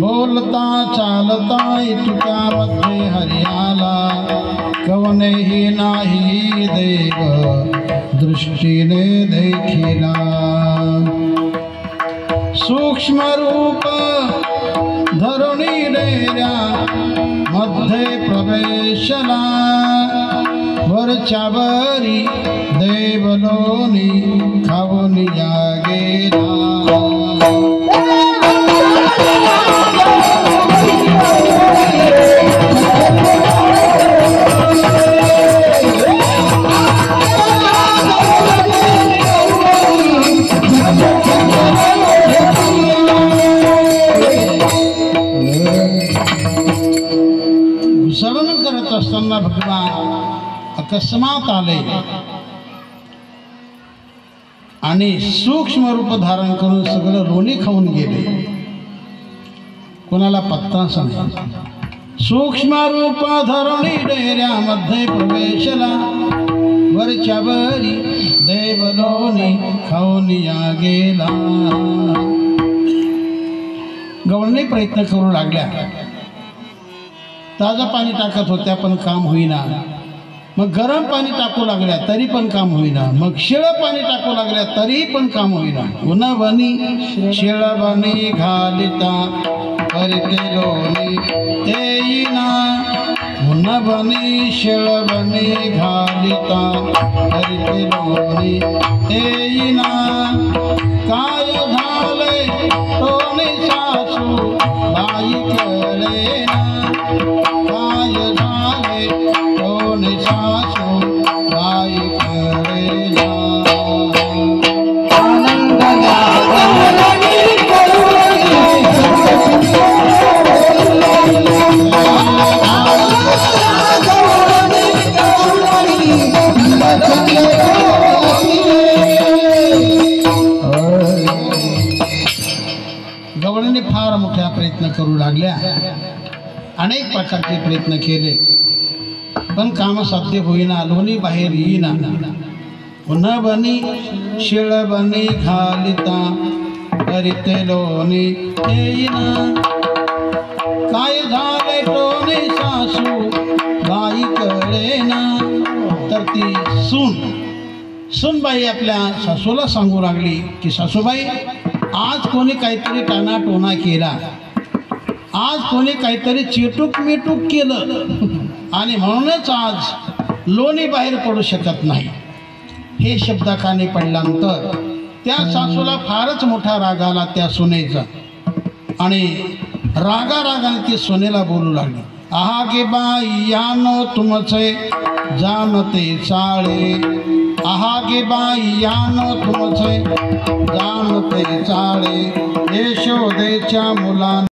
बोलता चालता इतक्यामध्ये हरियाला कवनेही नाही देव दृष्टीने देखिला सूक्ष्म रूप धरुणी डेऱ्या मध्ये प्रवेशला वरच्या वरी देवलोनी खाऊन या गेला घुसळण करत असताना भगवान अकस्मात आले आणि सूक्ष्म रूप धारण करून सगळं लोणी खाऊन गेले. कोणाला पत्ताच नाही. सूक्ष्म रूप धरुणी डेऱ्यामध्ये प्रवेशला वरच्या वरी देवलोनी खाऊन या गेला. गवळणी प्रयत्न करू लागल्या. ताजं पाणी टाकत होत्या पण काम होईना. मग गरम पाणी टाकू लागल्या तरी पण काम होईना. मग शिळं पाणी टाकू लागल्या तरी पण काम होईना. उन्हवनी शिळवणी घालिता परिते लोणी तेईना. उन्हवनी शिळवणी घालिता परिते लोणी तेईना. काय झाले टोनी सासू बाई कळेना. काय झाले टोनी सासू बाई कळेना. गवळीने फार मोठ्या प्रयत्न करू लागल्या. अनेक प्रकारचे प्रयत्न केले पण काम साध्य होईना. लोणी बाहेर येईना. उन्हवनी शिळवणी घालिता परिते लोणी येईना. काय झाले टोनी सासू बाई कळेना. तर ती सूनबाई आपल्या सासूला सांगू लागली की सासूबाई आज कोणी काहीतरी टाणाटोणा केला. आज कोणी काहीतरी चिटूक मिटूक केलं आणि म्हणूनच आज लोणी बाहेर पडू शकत नाही. हे शब्द कानी पडल्यानंतर त्या सासूला फारच मोठा राग आला त्या सुनेचा आणि रागाने ती सुनेला बोलू लागली. आहा गे बाई यानो तुमचे जानते चाळे. आहा गे बाई यानो तुमचे जानते चाळे. यशोदेच्या मुलांना